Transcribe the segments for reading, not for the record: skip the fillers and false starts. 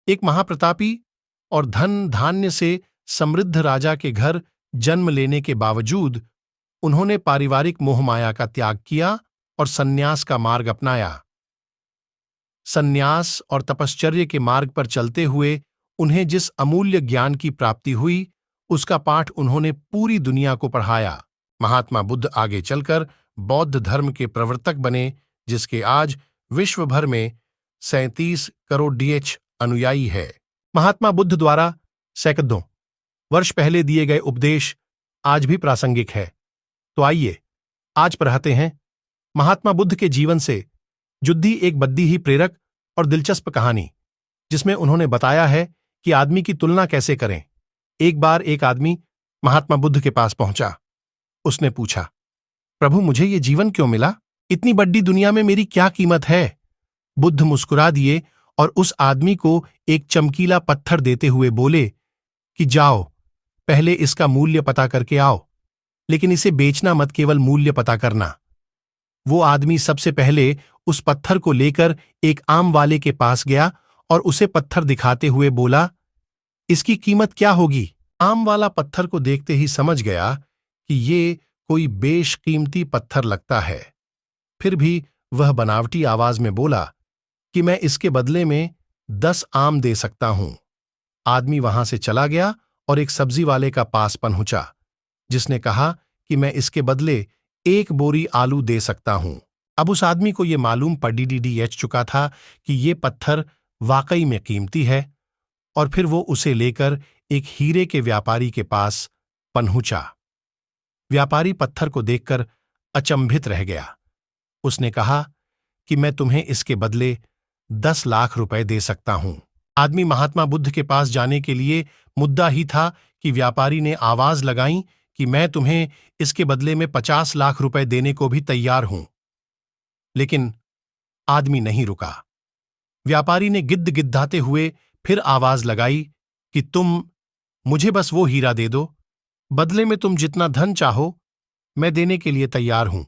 एक महाप्रतापी और धन धान्य से समृद्ध राजा के घर जन्म लेने के बावजूद उन्होंने पारिवारिक मोहमाया का त्याग किया और सन्यास का मार्ग अपनाया। सन्यास और तपश्चर्य के मार्ग पर चलते हुए उन्हें जिस अमूल्य ज्ञान की प्राप्ति हुई, उसका पाठ उन्होंने पूरी दुनिया को पढ़ाया। महात्मा बुद्ध आगे चलकर बौद्ध धर्म के प्रवर्तक बने, जिसके आज विश्व भर में 37 करोड़ अनुयायी है। महात्मा बुद्ध द्वारा सैकड़ों वर्ष पहले दिए गए उपदेश आज भी प्रासंगिक है। तो आइए आज पढ़ते हैं महात्मा बुद्ध के जीवन से जुड़ी एक बद्दी ही प्रेरक और दिलचस्प कहानी, जिसमें उन्होंने बताया है कि आदमी की तुलना कैसे करें। एक बार एक आदमी महात्मा बुद्ध के पास पहुंचा। उसने पूछा, प्रभु, मुझे ये जीवन क्यों मिला? इतनी बड़ी दुनिया में मेरी क्या कीमत है? बुद्ध मुस्कुरा दिए और उस आदमी को एक चमकीला पत्थर देते हुए बोले कि जाओ, पहले इसका मूल्य पता करके आओ, लेकिन इसे बेचना मत, केवल मूल्य पता करना। वो आदमी सबसे पहले उस पत्थर को लेकर एक आम वाले के पास गया और उसे पत्थर दिखाते हुए बोला, इसकी कीमत क्या होगी? आम वाला पत्थर को देखते ही समझ गया कि ये कोई बेशकीमती पत्थर लगता है। फिर भी वह बनावटी आवाज में बोला कि मैं इसके बदले में 10 आम दे सकता हूं। आदमी वहां से चला गया और एक सब्जी वाले का पास पहुंचा, जिसने कहा कि मैं इसके बदले 1 बोरी आलू दे सकता हूं। अब उस आदमी को यह मालूम पड़ चुका था कि ये पत्थर वाकई में कीमती है, और फिर वो उसे लेकर एक हीरे के व्यापारी के पास पहुंचा। व्यापारी पत्थर को देखकर अचंभित रह गया। उसने कहा कि मैं तुम्हें इसके बदले 10 लाख रुपए दे सकता हूं। आदमी महात्मा बुद्ध के पास जाने के लिए मुद्दा ही था कि व्यापारी ने आवाज लगाई कि मैं तुम्हें इसके बदले में 50 लाख रुपए देने को भी तैयार हूं। लेकिन आदमी नहीं रुका। व्यापारी ने गिद्दाते हुए फिर आवाज लगाई कि तुम मुझे बस वो हीरा दे दो, बदले में तुम जितना धन चाहो मैं देने के लिए तैयार हूं।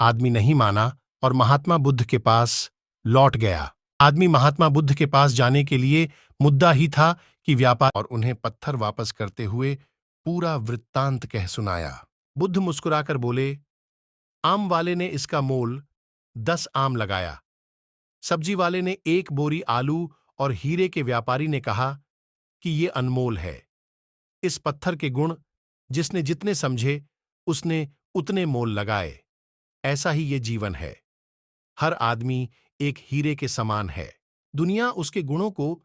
आदमी नहीं माना और महात्मा बुद्ध के पास लौट गया। आदमी महात्मा बुद्ध के पास जाने के लिए मुद्दा ही था कि व्यापार और उन्हें पत्थर वापस करते हुए पूरा वृत्तांत कह सुनाया। बुद्ध मुस्कुराकर बोले, आम वाले ने इसका मोल 10 आम लगाया, सब्जी वाले ने 1 बोरी आलू और हीरे के व्यापारी ने कहा कि ये अनमोल है। इस पत्थर के गुण जिसने जितने समझे उसने उतने मोल लगाए। ऐसा ही ये जीवन है। हर आदमी एक हीरे के समान है। दुनिया उसके गुणों को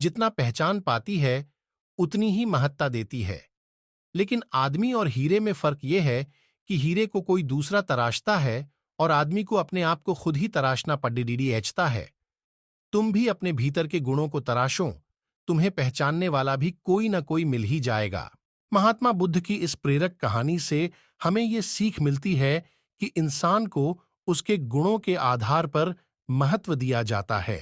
जितना पहचान पाती है उतनी ही महत्ता देती है। लेकिन आदमी और हीरे में फर्क यह है कि हीरे को कोई दूसरा तराशता है और आदमी को अपने आप को खुद ही तराशना पड़ता है। तुम भी अपने भीतर के गुणों को तराशो, तुम्हें पहचानने वाला भी कोई न कोई मिल ही जाएगा। महात्मा बुद्ध की इस प्रेरक कहानी से हमें ये सीख मिलती है कि इंसान को उसके गुणों के आधार पर महत्व दिया जाता है।